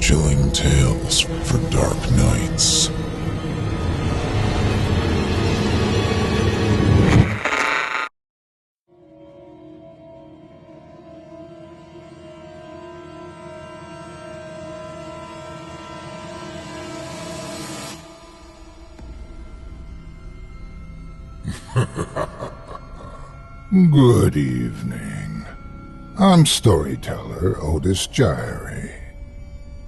chilling tales for dark nights. Good evening. I'm storyteller Otis Gyrie,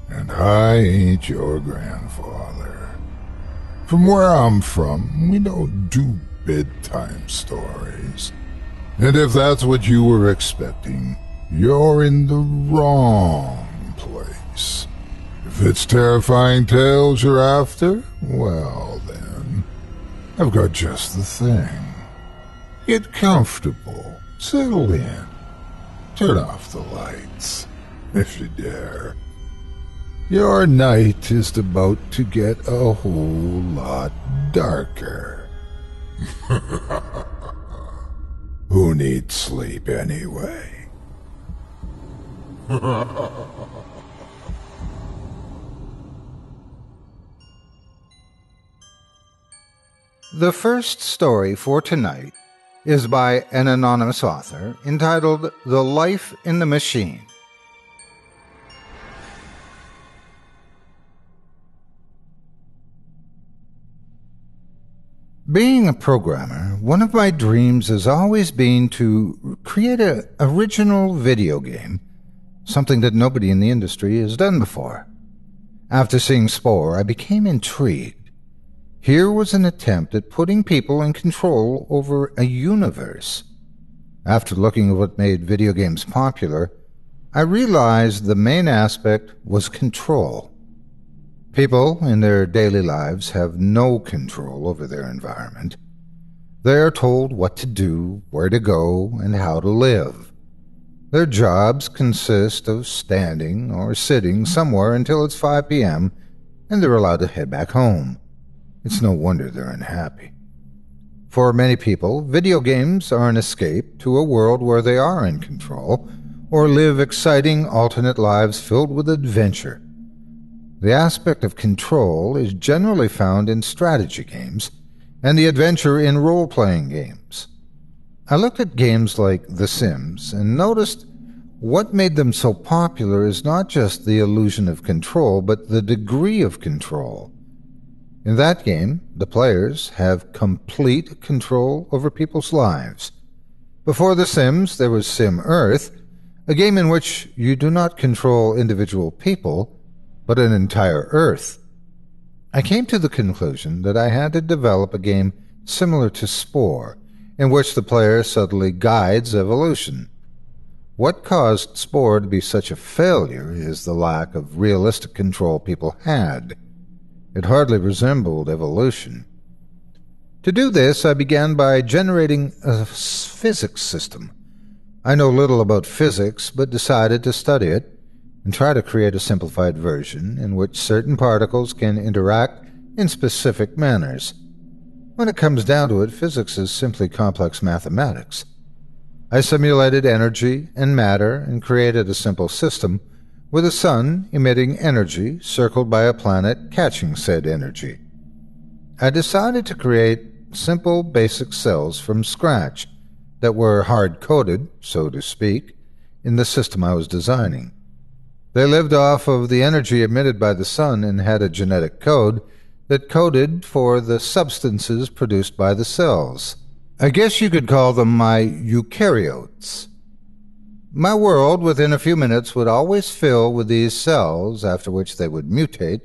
and I ain't your grandfather. From where I'm from, we don't do bedtime stories. And if that's what you were expecting, you're in the wrong place. If it's terrifying tales you're after, well then, I've got just the thing. Get comfortable, settle in, turn off the lights, if you dare. Your night is about to get a whole lot darker. Who needs sleep anyway? The first story for tonight is by an anonymous author entitled The Life in the Machine. Being a programmer, one of my dreams has always been to create an original video game, something that nobody in the industry has done before. After seeing Spore, I became intrigued. Here was an attempt at putting people in control over a universe. After looking at what made video games popular, I realized the main aspect was control. People in their daily lives have no control over their environment. They are told what to do, where to go, and how to live. Their jobs consist of standing or sitting somewhere until it's 5 p.m., and they're allowed to head back home. It's no wonder they're unhappy. For many people, video games are an escape to a world where they are in control, or live exciting alternate lives filled with adventure. The aspect of control is generally found in strategy games, and the adventure in role-playing games. I looked at games like The Sims and noticed what made them so popular is not just the illusion of control, but the degree of control. In that game, the players have complete control over people's lives. Before The Sims, there was Sim Earth, a game in which you do not control individual people, but an entire Earth. I came to the conclusion that I had to develop a game similar to Spore, in which the player subtly guides evolution. What caused Spore to be such a failure is the lack of realistic control people had. It hardly resembled evolution. To do this, I began by generating a physics system. I know little about physics, but decided to study it and try to create a simplified version in which certain particles can interact in specific manners. When it comes down to it, physics is simply complex mathematics. I simulated energy and matter and created a simple system with a sun emitting energy circled by a planet catching said energy. I decided to create simple basic cells from scratch that were hard-coded, so to speak, in the system I was designing. They lived off of the energy emitted by the sun and had a genetic code that coded for the substances produced by the cells. I guess you could call them my eukaryotes. My world, within a few minutes, would always fill with these cells, after which they would mutate,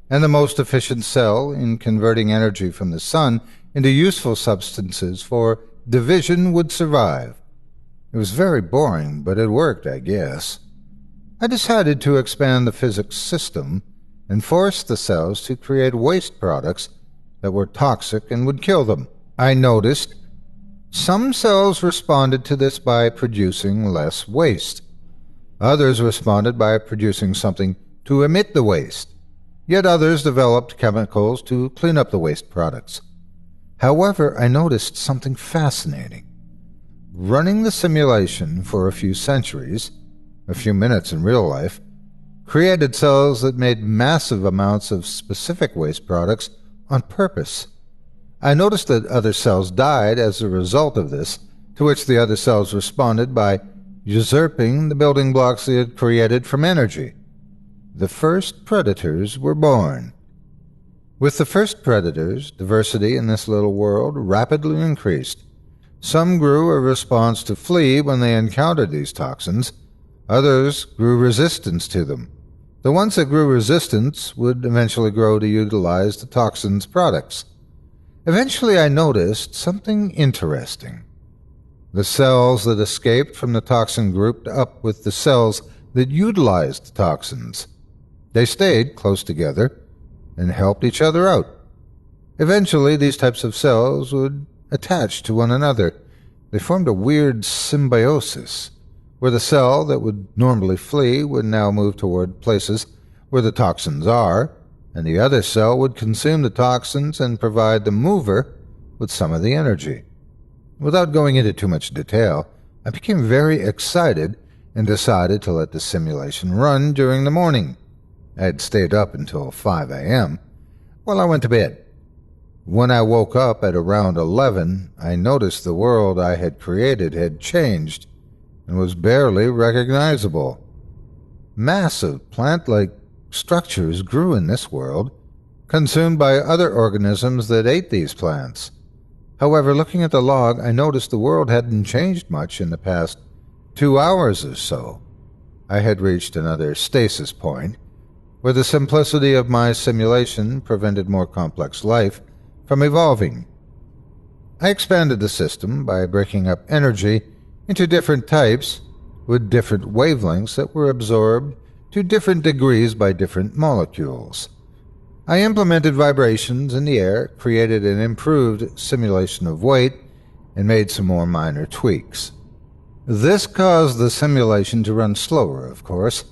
and the most efficient cell in converting energy from the sun into useful substances for division would survive. It was very boring, but it worked, I guess. I decided to expand the physics system and force the cells to create waste products that were toxic and would kill them. I noticed some cells responded to this by producing less waste. Others responded by producing something to emit the waste. Yet others developed chemicals to clean up the waste products. However, I noticed something fascinating. Running the simulation for a few centuries, a few minutes in real life, created cells that made massive amounts of specific waste products on purpose. I noticed that other cells died as a result of this, to which the other cells responded by usurping the building blocks they had created from energy. The first predators were born. With the first predators, diversity in this little world rapidly increased. Some grew a response to flee when they encountered these toxins. Others grew resistance to them. The ones that grew resistance would eventually grow to utilize the toxin's products. Eventually I noticed something interesting. The cells that escaped from the toxin grouped up with the cells that utilized the toxins. They stayed close together and helped each other out. Eventually, these types of cells would attach to one another. They formed a weird symbiosis, where the cell that would normally flee would now move toward places where the toxins are, and the other cell would consume the toxins and provide the mover with some of the energy. Without going into too much detail, I became very excited and decided to let the simulation run during the morning. I had stayed up until 5 a.m. Well, I went to bed. When I woke up at around 11, I noticed the world I had created had changed and was barely recognizable. Massive plant-like structures grew in this world, consumed by other organisms that ate these plants. However, looking at the log, I noticed the world hadn't changed much in the past 2 hours or so. I had reached another stasis point, where the simplicity of my simulation prevented more complex life from evolving. I expanded the system by breaking up energy into different types with different wavelengths that were absorbed to different degrees by different molecules. I implemented vibrations in the air, created an improved simulation of weight, and made some more minor tweaks. This caused the simulation to run slower, of course,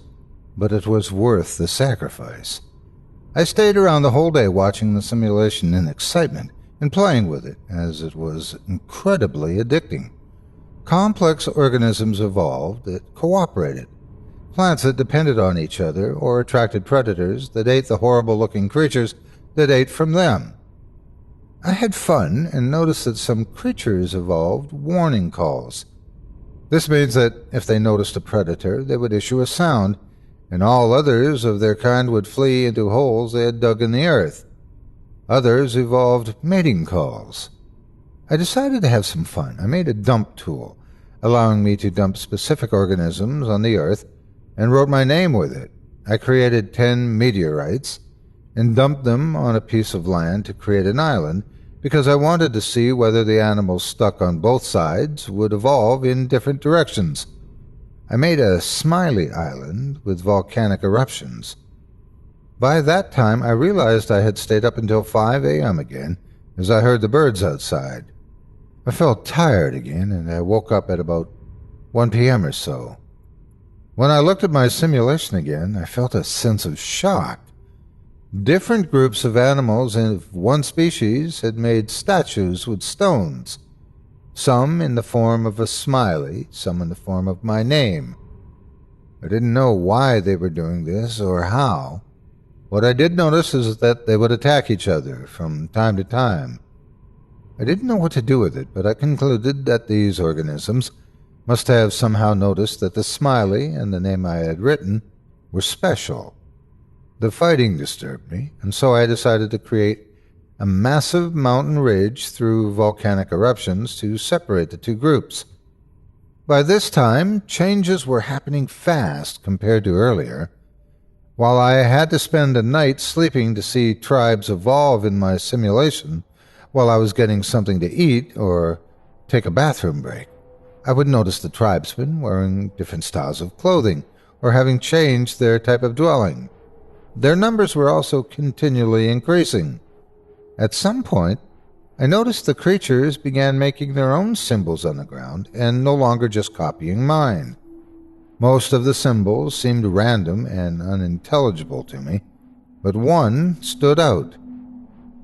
but it was worth the sacrifice. I stayed around the whole day watching the simulation in excitement and playing with it, as it was incredibly addicting. Complex organisms evolved that cooperated. Plants that depended on each other or attracted predators that ate the horrible-looking creatures that ate from them. I had fun and noticed that some creatures evolved warning calls. This means that if they noticed a predator, they would issue a sound, and all others of their kind would flee into holes they had dug in the earth. Others evolved mating calls. I decided to have some fun. I made a dump tool, allowing me to dump specific organisms on the earth, and wrote my name with it. I created 10 meteorites and dumped them on a piece of land to create an island, because I wanted to see whether the animals stuck on both sides would evolve in different directions. I made a smiley island with volcanic eruptions. By that time, I realized I had stayed up until 5 a.m. again, as I heard the birds outside. I felt tired again, and I woke up at about 1 p.m. or so. When I looked at my simulation again, I felt a sense of shock. Different groups of animals of one species had made statues with stones, some in the form of a smiley, some in the form of my name. I didn't know why they were doing this or how. What I did notice is that they would attack each other from time to time. I didn't know what to do with it, but I concluded that these organisms must have somehow noticed that the smiley and the name I had written were special. The fighting disturbed me, and so I decided to create a massive mountain ridge through volcanic eruptions to separate the two groups. By this time, changes were happening fast compared to earlier. While I had to spend a night sleeping to see tribes evolve in my simulation, while I was getting something to eat or take a bathroom break, I would notice the tribesmen wearing different styles of clothing or having changed their type of dwelling. Their numbers were also continually increasing. At some point, I noticed the creatures began making their own symbols on the ground and no longer just copying mine. Most of the symbols seemed random and unintelligible to me, but one stood out.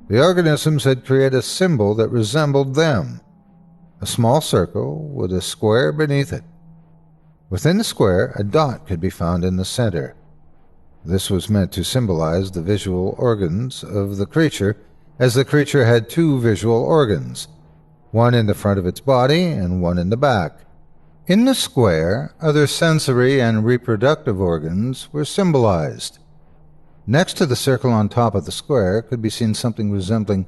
The organisms had created a symbol that resembled them, a small circle with a square beneath it. Within the square, a dot could be found in the center. This was meant to symbolize the visual organs of the creature, as the creature had two visual organs, one in the front of its body and one in the back. In the square, other sensory and reproductive organs were symbolized. Next to the circle on top of the square could be seen something resembling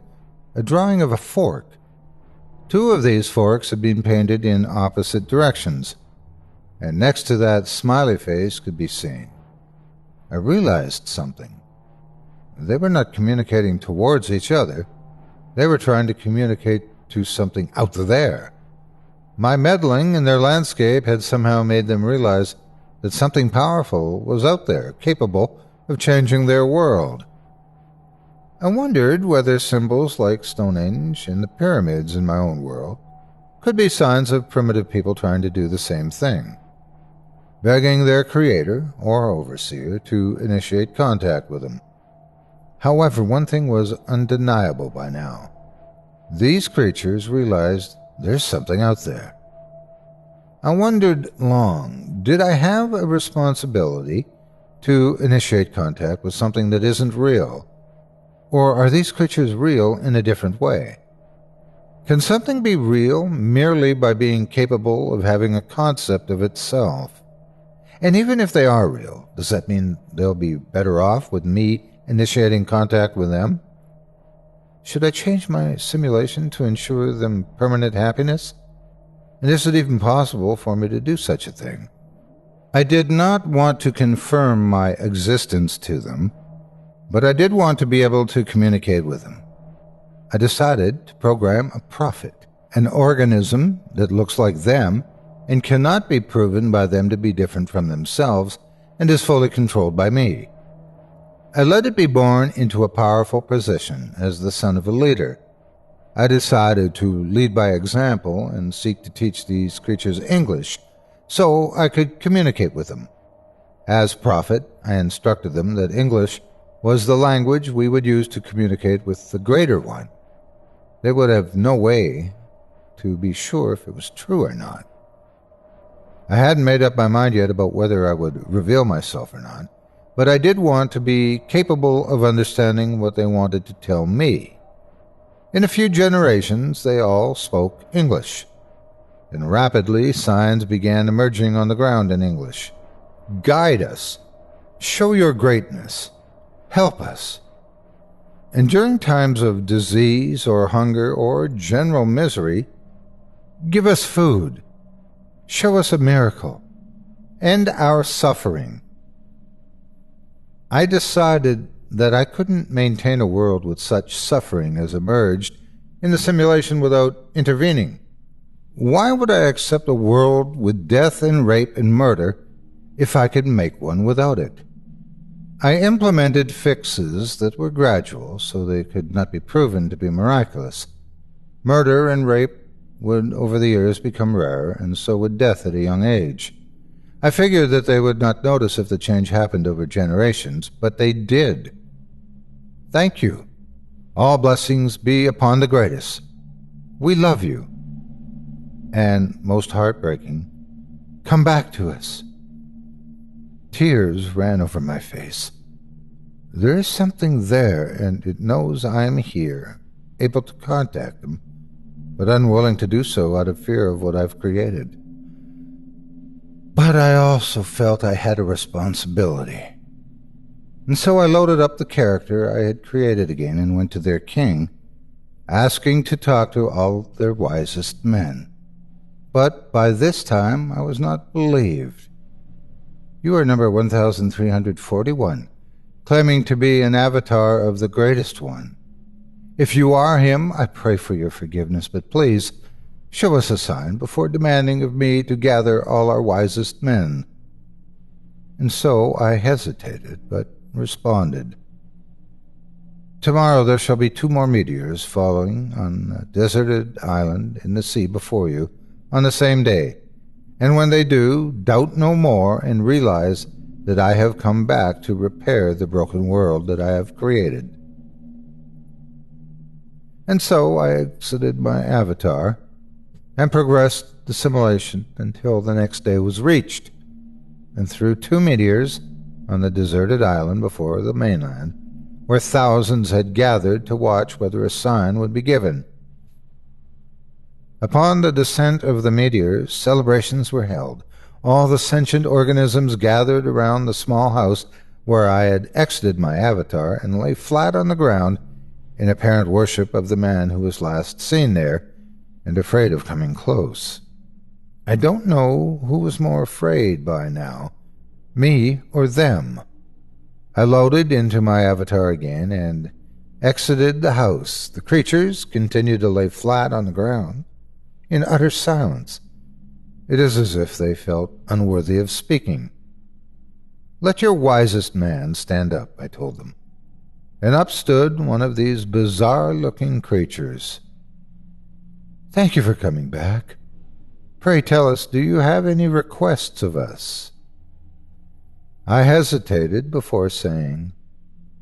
a drawing of a fork. Two of these forks had been painted in opposite directions, and next to that smiley face could be seen. I realized something. They were not communicating towards each other. They were trying to communicate to something out there. My meddling in their landscape had somehow made them realize that something powerful was out there, capable of changing their world. I wondered whether symbols like Stonehenge and the pyramids in my own world could be signs of primitive people trying to do the same thing, begging their creator or overseer to initiate contact with them. However, one thing was undeniable by now. These creatures realized there's something out there. I wondered long, did I have a responsibility to initiate contact with something that isn't real? Or are these creatures real in a different way? Can something be real merely by being capable of having a concept of itself? And even if they are real, does that mean they'll be better off with me initiating contact with them? Should I change my simulation to ensure them permanent happiness? And is it even possible for me to do such a thing? I did not want to confirm my existence to them, but I did want to be able to communicate with them. I decided to program a prophet, an organism that looks like them and cannot be proven by them to be different from themselves and is fully controlled by me. I let it be born into a powerful position as the son of a leader. I decided to lead by example and seek to teach these creatures English so I could communicate with them. As prophet, I instructed them that English was the language we would use to communicate with the Greater One. They would have no way to be sure if it was true or not. I hadn't made up my mind yet about whether I would reveal myself or not, but I did want to be capable of understanding what they wanted to tell me. In a few generations, they all spoke English, and rapidly signs began emerging on the ground in English. Guide us. Show your greatness. Help us. And during times of disease or hunger or general misery, give us food. Show us a miracle. End our suffering. I decided that I couldn't maintain a world with such suffering as emerged in the simulation without intervening. Why would I accept a world with death and rape and murder if I could make one without it? I implemented fixes that were gradual so they could not be proven to be miraculous. Murder and rape would over the years become rarer, and so would death at a young age. I figured that they would not notice if the change happened over generations, but they did. Thank you. All blessings be upon the greatest. We love you. And, most heartbreaking, come back to us. Tears ran over my face. There is something there, and it knows I am here, able to contact them, but unwilling to do so out of fear of what I've created. But I also felt I had a responsibility. And so I loaded up the character I had created again and went to their king, asking to talk to all their wisest men. But by this time I was not believed. You are number 1341, claiming to be an avatar of the greatest one. If you are him, I pray for your forgiveness, but please show us a sign before demanding of me to gather all our wisest men. And so I hesitated, but responded. Tomorrow there shall be 2 more meteors falling on a deserted island in the sea before you on the same day, and when they do, doubt no more and realize that I have come back to repair the broken world that I have created. And so I exited my avatar and progressed the simulation until the next day was reached, and through 2 meteors on the deserted island before the mainland, where thousands had gathered to watch whether a sign would be given. Upon the descent of the meteor, celebrations were held. All the sentient organisms gathered around the small house where I had exited my avatar and lay flat on the ground in apparent worship of the man who was last seen there and afraid of coming close. I don't know who was more afraid by now, me or them. I loaded into my avatar again and exited the house. The creatures continued to lay flat on the ground in utter silence. It is as if they felt unworthy of speaking. "Let your wisest man stand up," I told them. And up stood one of these bizarre-looking creatures. "Thank you for coming back. Pray tell us, do you have any requests of us?" I hesitated before saying,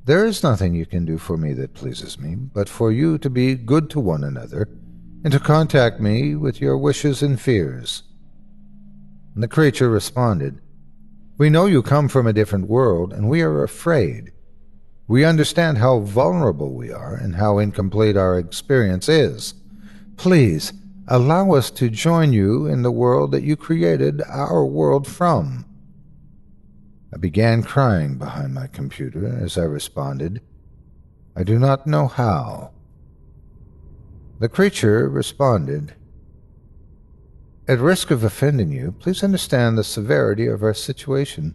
"There is nothing you can do for me that pleases me, but for you to be good to one another and to contact me with your wishes and fears." The creature responded, "We know you come from a different world, and we are afraid. We understand how vulnerable we are and how incomplete our experience is. Please, allow us to join you in the world that you created our world from." I began crying behind my computer as I responded, "I do not know how." The creature responded, "At risk of offending you, please understand the severity of our situation.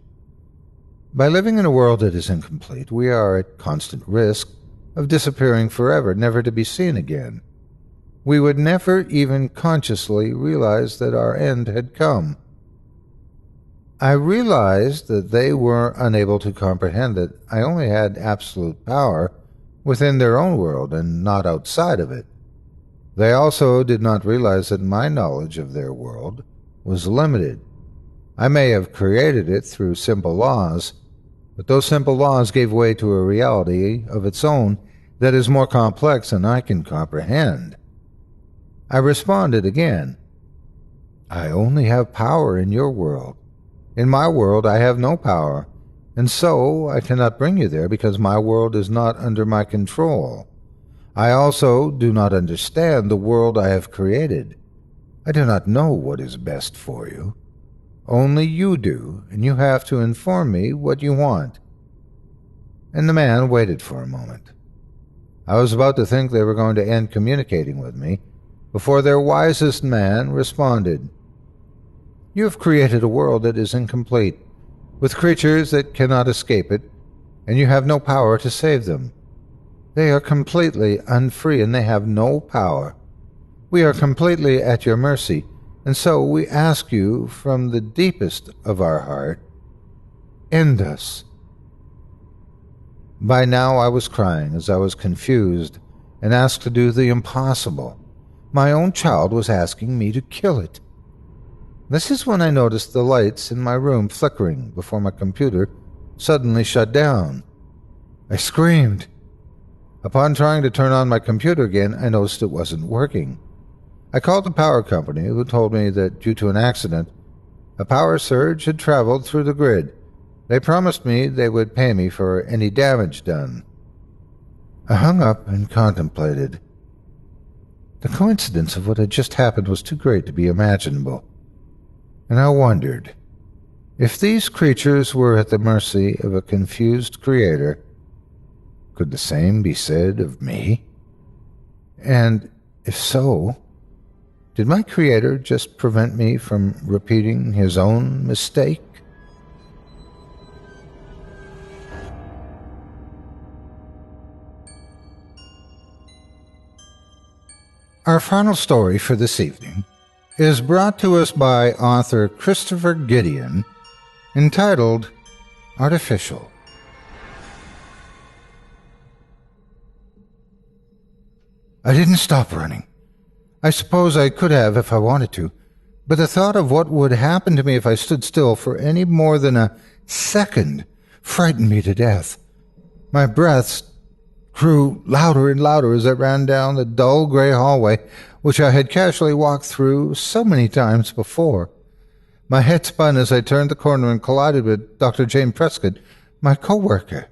By living in a world that is incomplete, we are at constant risk of disappearing forever, never to be seen again. We would never even consciously realize that our end had come." I realized that they were unable to comprehend that I only had absolute power within their own world and not outside of it. They also did not realize that my knowledge of their world was limited. I may have created it through simple laws, but those simple laws gave way to a reality of its own that is more complex than I can comprehend. I responded again, "I only have power in your world. In my world I have no power, and so I cannot bring you there because my world is not under my control. I also do not understand the world I have created. I do not know what is best for you. Only you do, and you have to inform me what you want." And the man waited for a moment. I was about to think they were going to end communicating with me before their wisest man responded, "You have created a world that is incomplete, with creatures that cannot escape it, and you have no power to save them. They are completely unfree, and they have no power. We are completely at your mercy, and so we ask you from the deepest of our heart, end us." By now I was crying as I was confused and asked to do the impossible. My own child was asking me to kill it. This is when I noticed the lights in my room flickering before my computer suddenly shut down. I screamed. Upon trying to turn on my computer again, I noticed it wasn't working. I called the power company, who told me that due to an accident, a power surge had traveled through the grid. They promised me they would pay me for any damage done. I hung up and contemplated. The coincidence of what had just happened was too great to be imaginable. And I wondered, if these creatures were at the mercy of a confused creator, could the same be said of me? And if so, did my creator just prevent me from repeating his own mistake? Our final story for this evening is brought to us by author Christopher Gideon, entitled Artificial. I didn't stop running. I suppose I could have if I wanted to, but the thought of what would happen to me if I stood still for any more than a second frightened me to death. My breaths grew louder and louder as I ran down the dull gray hallway which I had casually walked through so many times before. My head spun as I turned the corner and collided with Dr. Jane Prescott, my coworker.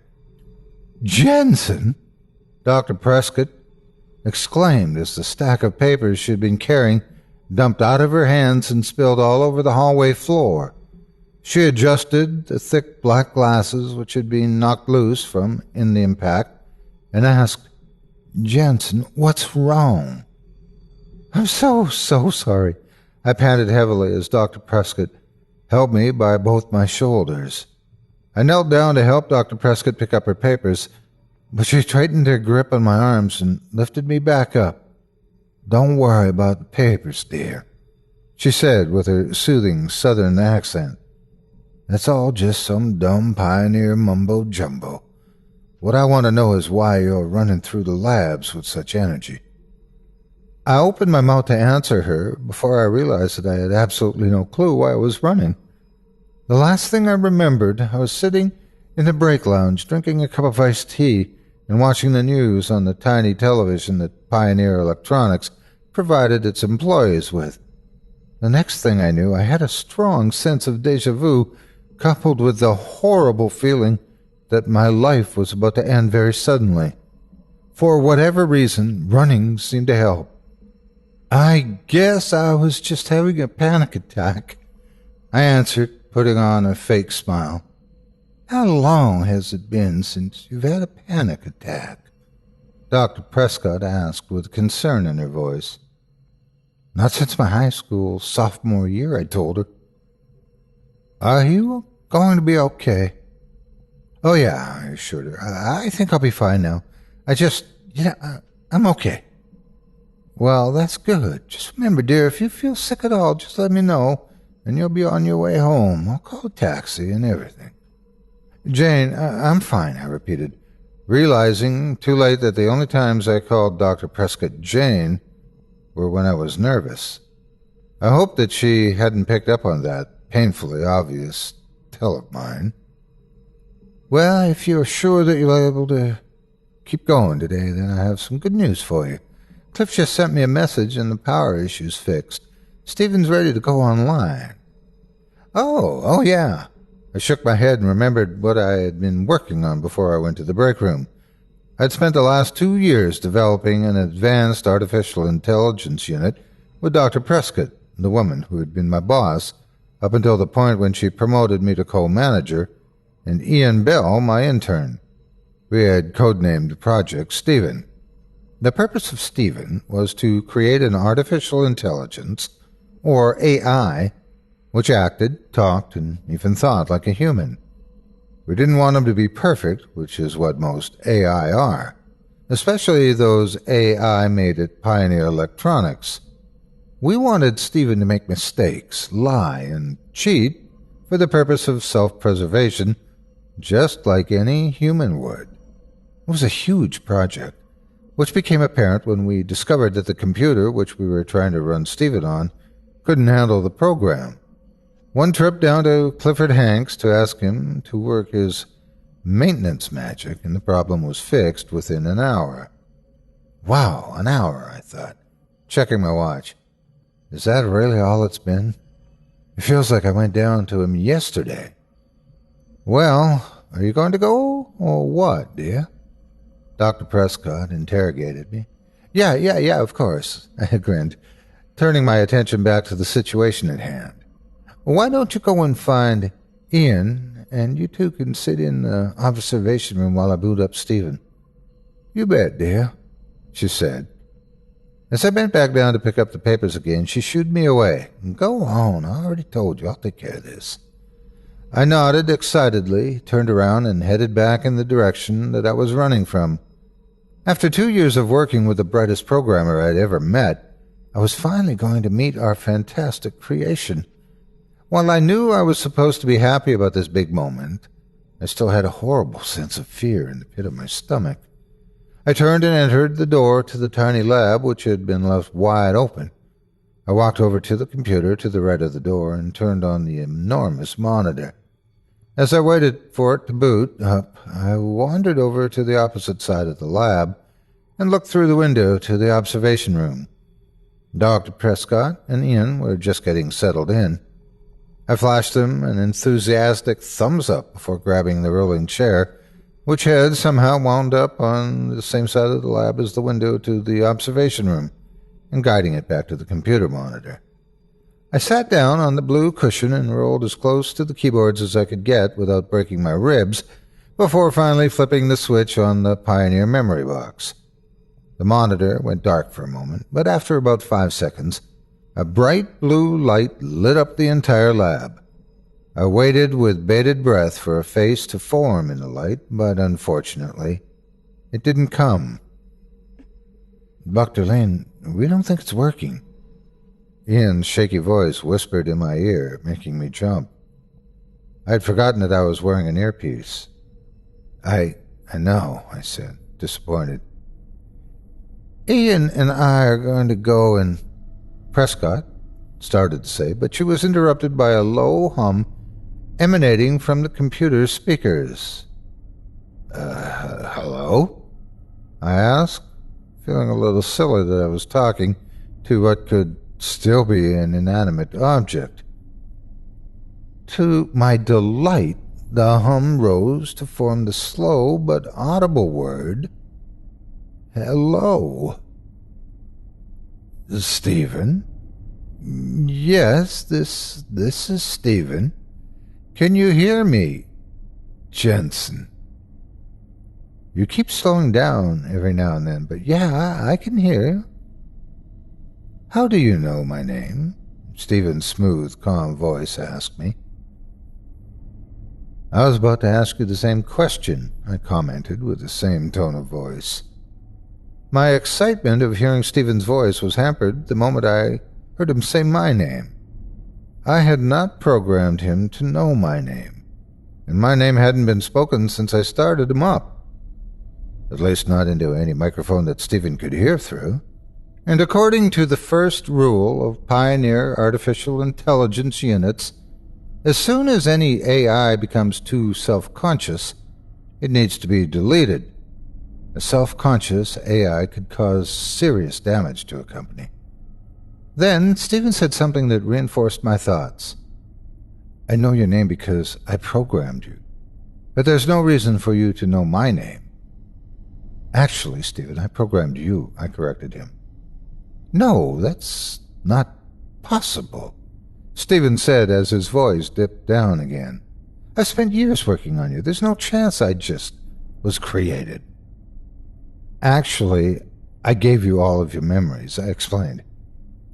Jensen? Dr. Prescott exclaimed as the stack of papers she had been carrying dumped out of her hands and spilled all over the hallway floor. She adjusted the thick black glasses which had been knocked loose from in the impact and asked, Jensen, what's wrong? I'm so sorry. I panted heavily as Dr. Prescott held me by both my shoulders. I knelt down to help Dr. Prescott pick up her papers, but she tightened her grip on my arms and lifted me back up. Don't worry about the papers, dear, she said with her soothing southern accent. That's all just some dumb pioneer mumbo-jumbo. What I want to know is why you're running through the labs with such energy. I opened my mouth to answer her before I realized that I had absolutely no clue why I was running. The last thing I remembered, I was sitting in the break lounge drinking a cup of iced tea and watching the news on the tiny television that Pioneer Electronics provided its employees with. The next thing I knew, I had a strong sense of déjà vu coupled with the horrible feeling that my life was about to end very suddenly. For whatever reason, running seemed to help. I guess I was just having a panic attack, I answered, putting on a fake smile. How long has it been since you've had a panic attack? Dr. Prescott asked with concern in her voice. Not since my high school sophomore year, I told her. Are you going to be okay? Oh yeah, I assured her. I think I'll be fine now. I'm okay. Well, that's good. Just remember, dear, if you feel sick at all, just let me know, and you'll be on your way home. I'll call a taxi and everything. Jane, I'm fine, I repeated, realizing too late that the only times I called Dr. Prescott Jane were when I was nervous. I hoped that she hadn't picked up on that painfully obvious tell of mine. Well, if you're sure that you're able to keep going today, then I have some good news for you. Cliff just sent me a message and the power issue's fixed. Stephen's ready to go online. Oh, yeah. I shook my head and remembered what I had been working on before I went to the break room. I'd spent the last 2 years developing an advanced artificial intelligence unit with Dr. Prescott, the woman who had been my boss, up until the point when she promoted me to co-manager, and Ian Bell, my intern. We had codenamed the project Stephen. The purpose of Stephen was to create an artificial intelligence, or AI, which acted, talked, and even thought like a human. We didn't want them to be perfect, which is what most AI are, especially those AI made at Pioneer Electronics. We wanted Stephen to make mistakes, lie, and cheat for the purpose of self-preservation, just like any human would. It was a huge project, which became apparent when we discovered that the computer which we were trying to run Stephen on couldn't handle the program. One trip down to Clifford Hanks to ask him to work his maintenance magic, and the problem was fixed within an hour. Wow, an hour, I thought, checking my watch. Is that really all it's been? It feels like I went down to him yesterday. Well, are you going to go, or what, dear? Dr. Prescott interrogated me. Yeah, of course, I grinned, turning my attention back to the situation at hand. Why don't you go and find Ian, and you two can sit in the observation room while I boot up Stephen? You bet, dear, she said. As I bent back down to pick up the papers again, she shooed me away. Go on, I already told you, I'll take care of this. I nodded excitedly, turned around, and headed back in the direction that I was running from. After 2 years of working with the brightest programmer I'd ever met, I was finally going to meet our fantastic creation. While I knew I was supposed to be happy about this big moment, I still had a horrible sense of fear in the pit of my stomach. I turned and entered the door to the tiny lab, which had been left wide open. I walked over to the computer to the right of the door and turned on the enormous monitor. As I waited for it to boot up, I wandered over to the opposite side of the lab and looked through the window to the observation room. Dr. Prescott and Ian were just getting settled in. I flashed him an enthusiastic thumbs up before grabbing the rolling chair, which had somehow wound up on the same side of the lab as the window to the observation room, and guiding it back to the computer monitor. I sat down on the blue cushion and rolled as close to the keyboards as I could get without breaking my ribs, before finally flipping the switch on the Pioneer memory box. The monitor went dark for a moment, but after about 5 seconds, a bright blue light lit up the entire lab. I waited with bated breath for a face to form in the light, but unfortunately, it didn't come. "Dr. Lane, we don't think it's working." Ian's shaky voice whispered in my ear, making me jump. I had forgotten that I was wearing an earpiece. I know, I said, disappointed. "Ian and I are going to go and—" Prescott started to say, but she was interrupted by a low hum emanating from the computer's speakers. Hello?" I asked, feeling a little silly that I was talking to what could still be an inanimate object. To my delight, the hum rose to form the slow but audible word, "Hello." "Stephen?" "Yes, this is Stephen. Can you hear me?" "Jensen." "You keep slowing down every now and then, but yeah, I can hear you." "How do you know my name?" Stephen's smooth, calm voice asked me. "I was about to ask you the same question," I commented with the same tone of voice. My excitement of hearing Stephen's voice was hampered the moment I heard him say my name. I had not programmed him to know my name, and my name hadn't been spoken since I started him up. At least not into any microphone that Stephen could hear through. And according to the first rule of Pioneer Artificial Intelligence Units, as soon as any AI becomes too self-conscious, it needs to be deleted. A self-conscious AI could cause serious damage to a company. Then Stephen said something that reinforced my thoughts. "I know your name because I programmed you, but there's no reason for you to know my name." "Actually, Stephen, I programmed you," I corrected him. "No, that's not possible," Stephen said as his voice dipped down again. "I've spent years working on you. There's no chance I just was created." "Actually, I gave you all of your memories," I explained.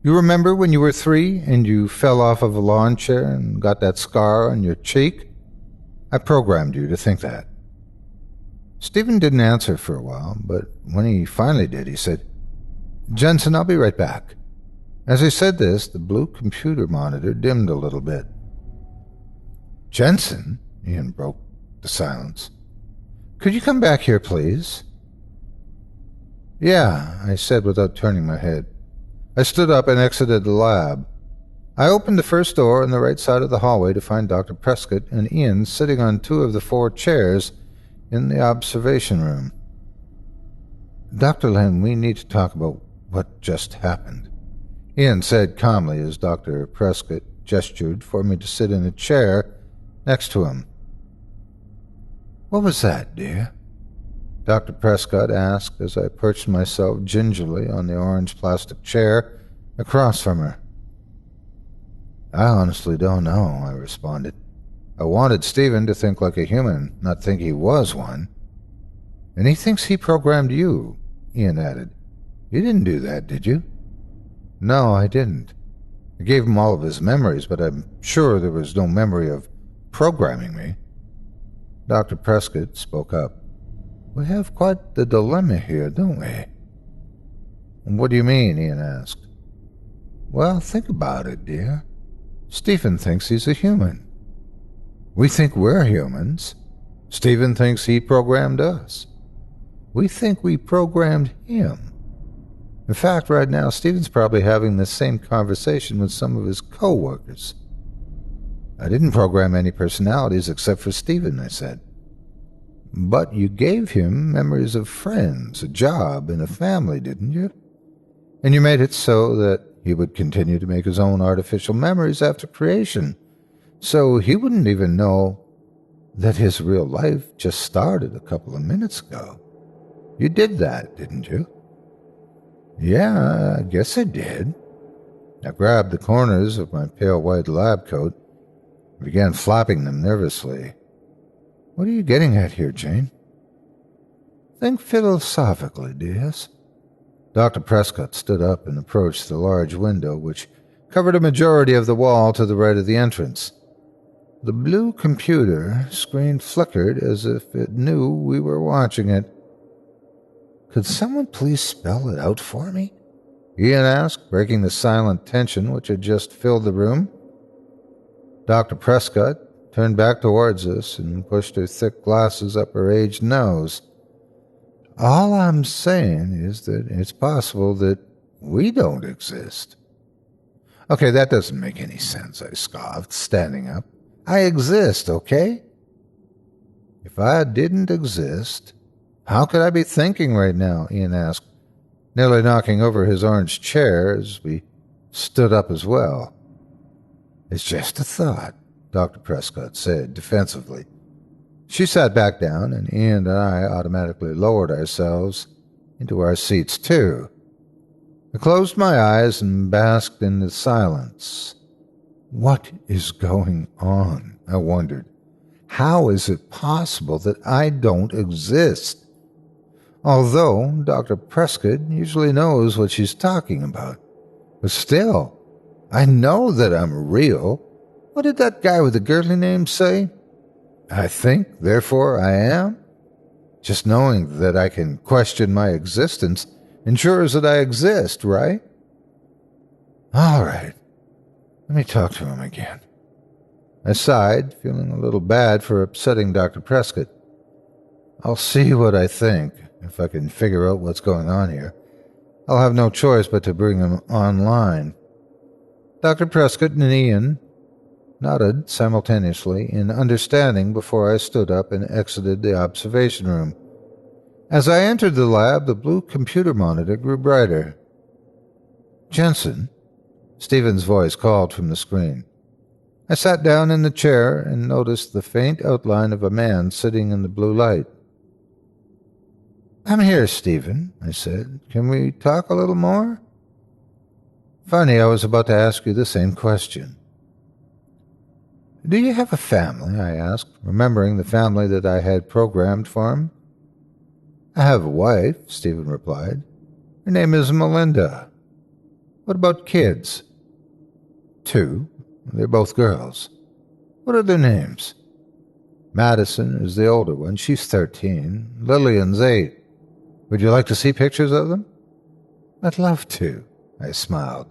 "You remember when you were 3 and you fell off of a lawn chair and got that scar on your cheek? I programmed you to think that." Stephen didn't answer for a while, but when he finally did, he said, "Jensen, I'll be right back." As he said this, the blue computer monitor dimmed a little bit. "Jensen?" Ian broke the silence. "Could you come back here, please?" "Yeah," I said without turning my head. I stood up and exited the lab. I opened the first door on the right side of the hallway to find Dr. Prescott and Ian sitting on 2 of the 4 chairs in the observation room. "Dr. Lane, we need to talk about what just happened," Ian said calmly as Dr. Prescott gestured for me to sit in a chair next to him. "What was that, dear?" Dr. Prescott asked as I perched myself gingerly on the orange plastic chair across from her. "I honestly don't know," I responded. "I wanted Stephen to think like a human, not think he was one." "And he thinks he programmed you," Ian added. "You didn't do that, did you?" "No, I didn't. I gave him all of his memories, but I'm sure there was no memory of programming me." Dr. Prescott spoke up. "We have quite the dilemma here, don't we?" "What do you mean?" Ian asked. "Well, think about it, dear. Stephen thinks he's a human. We think we're humans. Stephen thinks he programmed us. We think we programmed him. In fact, right now, Stephen's probably having the same conversation with some of his co-workers." "I didn't program any personalities except for Stephen," I said. "But you gave him memories of friends, a job, and a family, didn't you? And you made it so that he would continue to make his own artificial memories after creation, so he wouldn't even know that his real life just started a couple of minutes ago. You did that, didn't you? Yeah, I guess I did. I grabbed the corners of my pale white lab coat and began flapping them nervously. What are you getting at here, Jane? Think philosophically, Diaz. Dr. Prescott stood up and approached the large window which covered a majority of the wall to the right of the entrance. The blue computer screen flickered as if it knew we were watching it. Could someone please spell it out for me? Ian asked, breaking the silent tension which had just filled the room. Dr. Prescott turned back towards us and pushed her thick glasses up her aged nose. All I'm saying is that it's possible that we don't exist. Okay, that doesn't make any sense, I scoffed, standing up. I exist, okay? If I didn't exist, how could I be thinking right now? Ian asked, nearly knocking over his orange chair as we stood up as well. It's just a thought, Dr. Prescott said defensively. She sat back down, and Ian and I automatically lowered ourselves into our seats too. I closed my eyes and basked in the silence. What is going on? I wondered. How is it possible that I don't exist? Although Dr. Prescott usually knows what she's talking about. But still, I know that I'm real. What did that guy with the girly name say? I think, therefore I am. Just knowing that I can question my existence ensures that I exist, right? All right. Let me talk to him again. I sighed, feeling a little bad for upsetting Dr. Prescott. I'll see what I think. If I can figure out what's going on here, I'll have no choice but to bring him online. Dr. Prescott and Ian nodded simultaneously in understanding before I stood up and exited the observation room. As I entered the lab, the blue computer monitor grew brighter. Jensen, Stephen's voice called from the screen. I sat down in the chair and noticed the faint outline of a man sitting in the blue light. I'm here, Stephen, I said. Can we talk a little more? Funny, I was about to ask you the same question. Do you have a family? I asked, remembering the family that I had programmed for him. I have a wife, Stephen replied. Her name is Melinda. What about kids? 2. They're both girls. What are their names? Madison is the older one. She's 13. Lillian's 8. Would you like to see pictures of them? I'd love to, I smiled.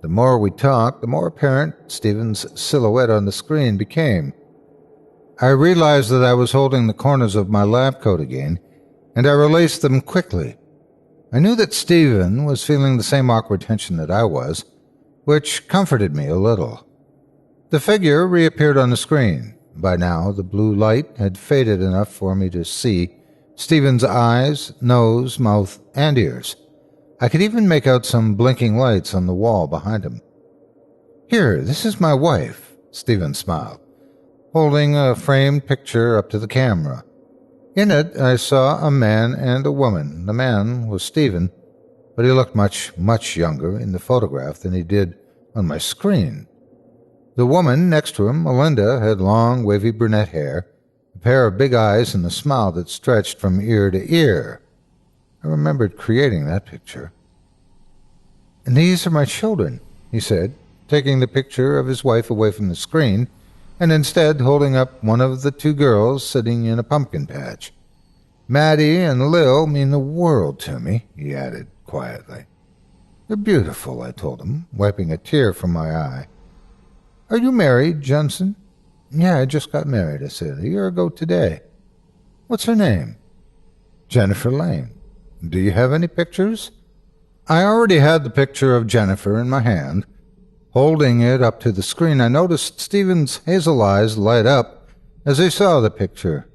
The more we talked, the more apparent Stephen's silhouette on the screen became. I realized that I was holding the corners of my lab coat again, and I released them quickly. I knew that Stephen was feeling the same awkward tension that I was, which comforted me a little. The figure reappeared on the screen. By now, the blue light had faded enough for me to see Stephen's eyes, nose, mouth, and ears. I could even make out some blinking lights on the wall behind him. Here, this is my wife, Stephen smiled, holding a framed picture up to the camera. In it, I saw a man and a woman. The man was Stephen, but he looked much, much younger in the photograph than he did on my screen. The woman next to him, Melinda, had long, wavy brunette hair, a pair of big eyes, and a smile that stretched from ear to ear. I remembered creating that picture. And these are my children, he said, taking the picture of his wife away from the screen, and instead holding up one of the 2 girls sitting in a pumpkin patch. Maddie and Lil mean the world to me, he added quietly. They're beautiful, I told him, wiping a tear from my eye. Are you married, Jensen? Yeah, I just got married, I said, a year ago today. What's her name? Jennifer Lane. Do you have any pictures? I already had the picture of Jennifer in my hand. Holding it up to the screen, I noticed Stephen's hazel eyes light up as he saw the picture.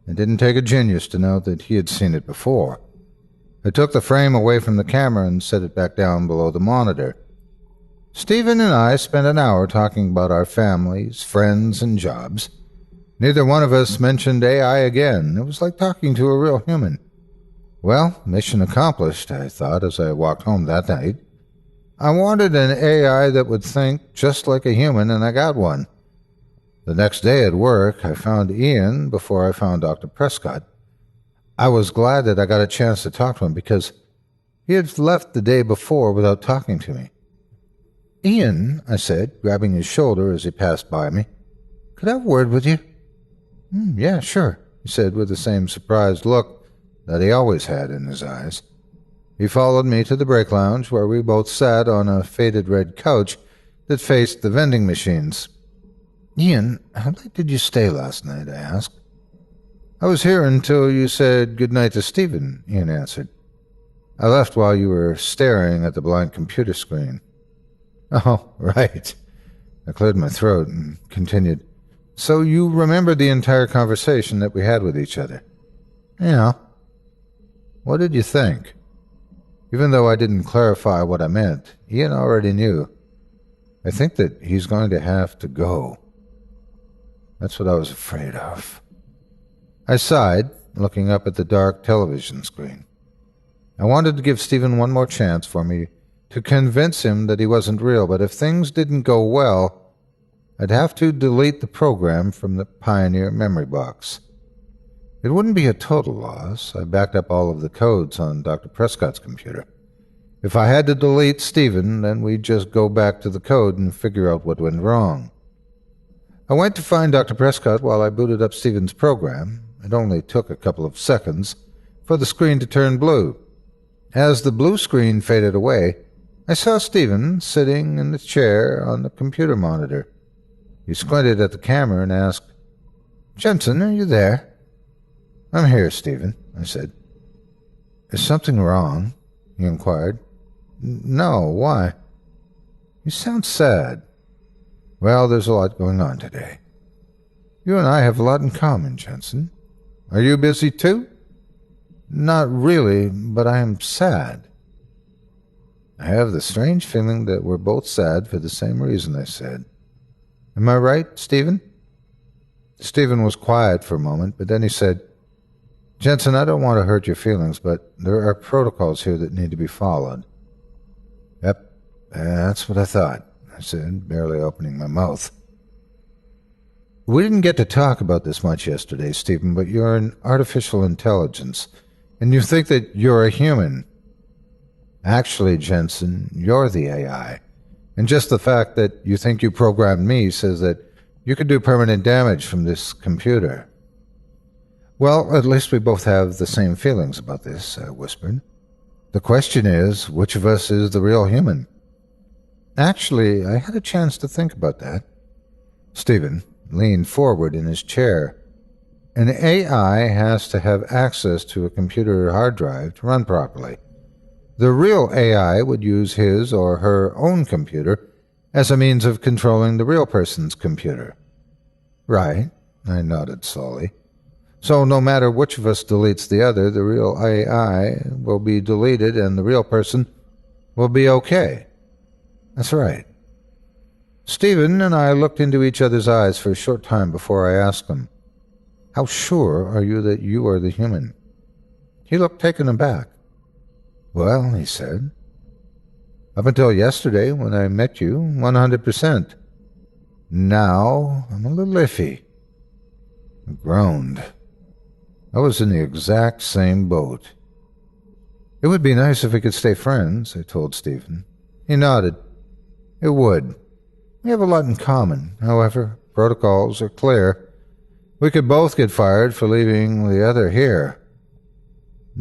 It didn't take a genius to know that he had seen it before. I took the frame away from the camera and set it back down below the monitor. Stephen and I spent an hour talking about our families, friends, and jobs. Neither one of us mentioned AI again. It was like talking to a real human. Well, mission accomplished, I thought as I walked home that night. I wanted an AI that would think just like a human, and I got one. The next day at work, I found Ian before I found Dr. Prescott. I was glad that I got a chance to talk to him because he had left the day before without talking to me. "Ian," I said, grabbing his shoulder as he passed by me, "could I have a word with you?" Yeah, sure," he said with the same surprised look that he always had in his eyes. He followed me to the break lounge where we both sat on a faded red couch that faced the vending machines. "Ian, how late did you stay last night?" I asked. "I was here until you said good night to Stephen," Ian answered. "I left while you were staring at the blank computer screen." "Oh, right." I cleared my throat and continued. "So you remembered the entire conversation that we had with each other?" "Yeah." "What did you think?" Even though I didn't clarify what I meant, Ian already knew. "I think that he's going to have to go." That's what I was afraid of. I sighed, looking up at the dark television screen. I wanted to give Stephen one more chance for me to convince him that he wasn't real, but if things didn't go well, I'd have to delete the program from the Pioneer memory box. It wouldn't be a total loss. I backed up all of the codes on Dr. Prescott's computer. If I had to delete Stephen, then we'd just go back to the code and figure out what went wrong. I went to find Dr. Prescott while I booted up Stephen's program. It only took a couple of seconds for the screen to turn blue. As the blue screen faded away, I saw Stephen sitting in the chair on the computer monitor. He squinted at the camera and asked, "Jensen, are you there?" "I'm here, Stephen," I said. "Is something wrong?" he inquired. "No, why?" "You sound sad." "Well, there's a lot going on today." "You and I have a lot in common, Jensen. Are you busy too?" "Not really, but I am sad." "I have the strange feeling that we're both sad for the same reason," I said. "Am I right, Stephen?" Stephen was quiet for a moment, but then he said, "Jensen, I don't want to hurt your feelings, but there are protocols here that need to be followed." "Yep, that's what I thought," I said, barely opening my mouth. "We didn't get to talk about this much yesterday, Stephen, but you're an artificial intelligence, and you think that you're a human. Actually, Jensen, you're the AI, and just the fact that you think you programmed me says that you could do permanent damage from this computer." "Well, at least we both have the same feelings about this," I whispered. "The question is, which of us is the real human?" Actually, I had a chance to think about that. Stephen leaned forward in his chair. An AI has to have access to a computer hard drive to run properly. The real AI would use his or her own computer as a means of controlling the real person's computer. "Right," I nodded slowly. "So no matter which of us deletes the other, the real AI will be deleted and the real person will be okay." "That's right." Stephen and I looked into each other's eyes for a short time before I asked him, "How sure are you that you are the human?" He looked taken aback. "Well," he said, "up until yesterday when I met you, 100%. Now I'm a little iffy." I groaned. I was in the exact same boat. "It would be nice if we could stay friends," I told Stephen. He nodded. "It would. We have a lot in common. However, protocols are clear. We could both get fired for leaving the other here."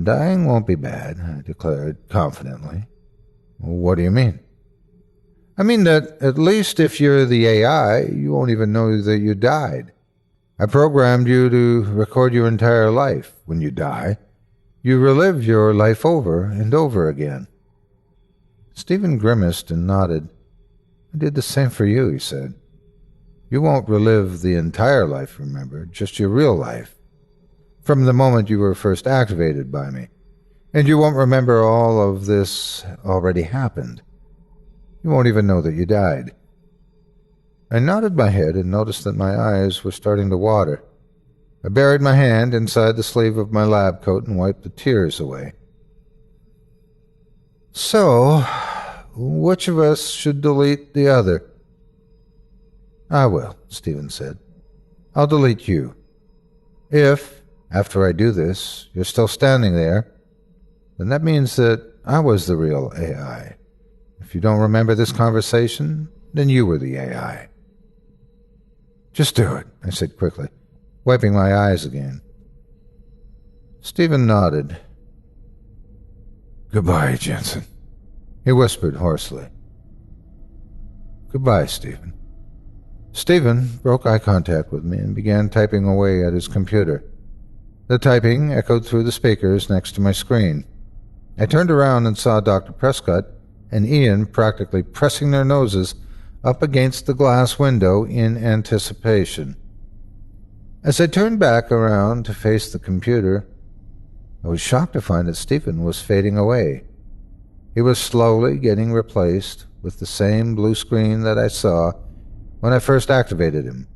"Dying won't be bad," I declared confidently. "What do you mean?" "I mean that at least if you're the AI, you won't even know that you died. I programmed you to record your entire life. When you die, you relive your life over and over again." Stephen grimaced and nodded. "I did the same for you," he said. "You won't relive the entire life, remember, just your real life, from the moment you were first activated by me. And you won't remember all of this already happened. You won't even know that you died." I nodded my head and noticed that my eyes were starting to water. I buried my hand inside the sleeve of my lab coat and wiped the tears away. "So, which of us should delete the other?" "I will," Stephen said. "I'll delete you. If, after I do this, you're still standing there, then that means that I was the real AI. If you don't remember this conversation, then you were the AI." "Just do it," I said quickly, wiping my eyes again. Stephen nodded. "Goodbye, Jensen," he whispered hoarsely. "Goodbye, Stephen." Stephen broke eye contact with me and began typing away at his computer. The typing echoed through the speakers next to my screen. I turned around and saw Dr. Prescott and Ian practically pressing their noses up against the glass window in anticipation. As I turned back around to face the computer, I was shocked to find that Stephen was fading away. He was slowly getting replaced with the same blue screen that I saw when I first activated him.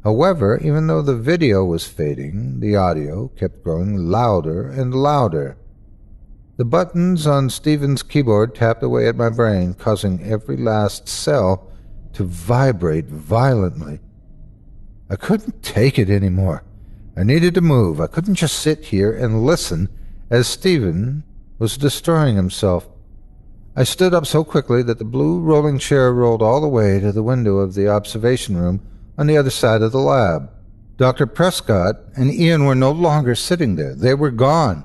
However, even though the video was fading, the audio kept growing louder and louder. The buttons on Stephen's keyboard tapped away at my brain, causing every last cell to vibrate violently. I couldn't take it anymore. I needed to move. I couldn't just sit here and listen as Stephen was destroying himself. I stood up so quickly that the blue rolling chair rolled all the way to the window of the observation room on the other side of the lab. Dr. Prescott and Ian were no longer sitting there. They were gone.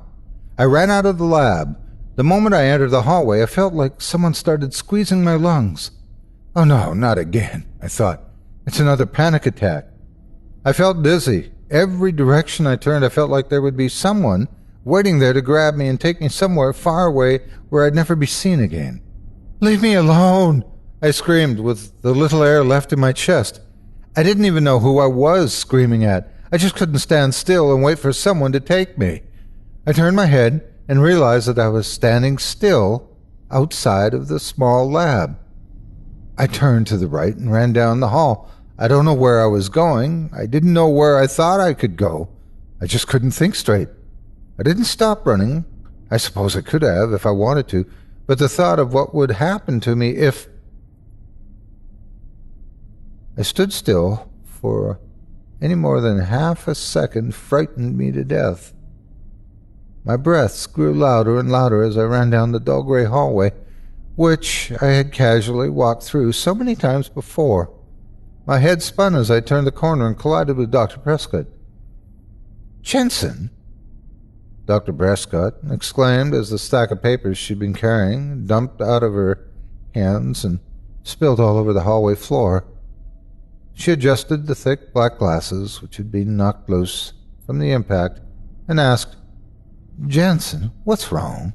I ran out of the lab. The moment I entered the hallway, I felt like someone started squeezing my lungs. "Oh no, not again," I thought. "It's another panic attack." I felt dizzy. Every direction I turned, I felt like there would be someone waiting there to grab me and take me somewhere far away where I'd never be seen again. "Leave me alone!" I screamed with the little air left in my chest. I didn't even know who I was screaming at. I just couldn't stand still and wait for someone to take me. I turned my head and realized that I was standing still outside of the small lab. I turned to the right and ran down the hall. I don't know where I was going. I didn't know where I thought I could go. I just couldn't think straight. I didn't stop running. I suppose I could have if I wanted to, but the thought of what would happen to me if... I stood still for any more than half a second frightened me to death. My breaths grew louder and louder as I ran down the dull gray hallway, which I had casually walked through so many times before. My head spun as I turned the corner and collided with Dr. Prescott. "Jensen!" Dr. Prescott exclaimed as the stack of papers she'd been carrying dumped out of her hands and spilled all over the hallway floor. She adjusted the thick black glasses, which had been knocked loose from the impact, and asked, "Jensen, what's wrong?"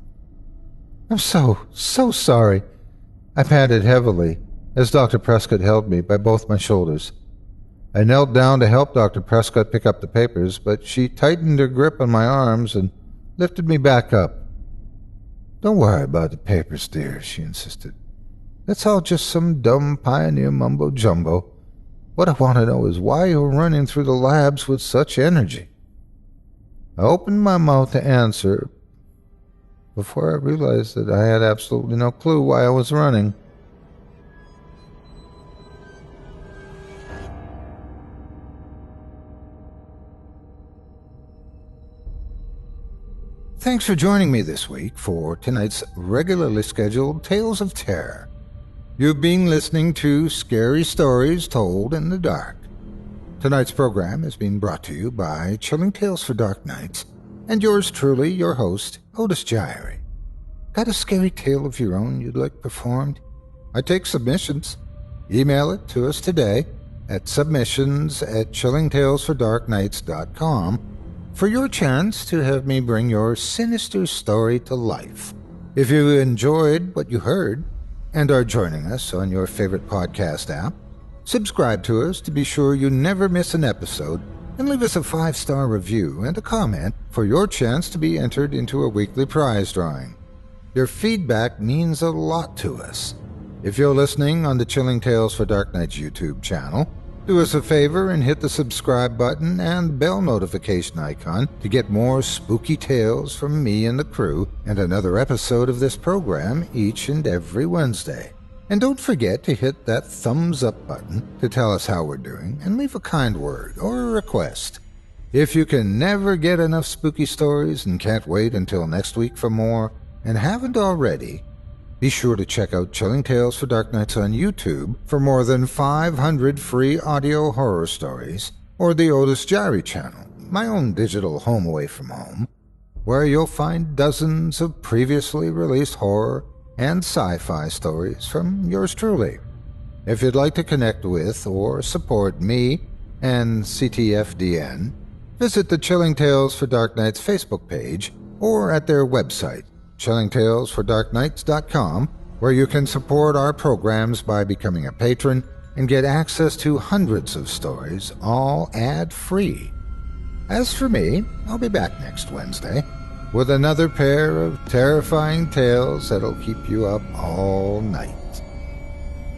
"I'm so sorry." I panted heavily as Dr. Prescott held me by both my shoulders. I knelt down to help Dr. Prescott pick up the papers, but she tightened her grip on my arms and lifted me back up. "Don't worry about the papers, dear," she insisted. "That's all just some dumb pioneer mumbo-jumbo. What I want to know is why you're running through the labs with such energy." I opened my mouth to answer before I realized that I had absolutely no clue why I was running. Thanks for joining me this week for tonight's regularly scheduled Tales of Terror. You've been listening to Scary Stories Told in the Dark. Tonight's program is being brought to you by Chilling Tales for Dark Nights and yours truly, your host, Otis Gyrie. Got a scary tale of your own you'd like performed? I take submissions. Email it to us today at submissions@chillingtalesfordarknights.com for your chance to have me bring your sinister story to life. If you enjoyed what you heard and are joining us on your favorite podcast app, subscribe to us to be sure you never miss an episode, and leave us a 5-star review and a comment for your chance to be entered into a weekly prize drawing. Your feedback means a lot to us. If you're listening on the Chilling Tales for Dark Nights YouTube channel, do us a favor and hit the subscribe button and bell notification icon to get more spooky tales from me and the crew and another episode of this program each and every Wednesday. And don't forget to hit that thumbs up button to tell us how we're doing and leave a kind word or a request. If you can never get enough spooky stories and can't wait until next week for more, and haven't already, be sure to check out Chilling Tales for Dark Nights on YouTube for more than 500 free audio horror stories, or the Otis Diary channel, my own digital home away from home, where you'll find dozens of previously released horror and sci-fi stories from yours truly. If you'd like to connect with or support me and CTFDN, visit the Chilling Tales for Dark Nights Facebook page or at their website, chillingtalesfordarknights.com, where you can support our programs by becoming a patron and get access to hundreds of stories, all ad-free. As for me, I'll be back next Wednesday with another pair of terrifying tales that'll keep you up all night.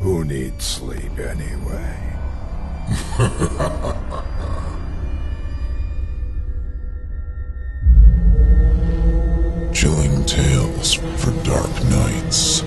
Who needs sleep anyway? Chilling Tales for Dark Nights.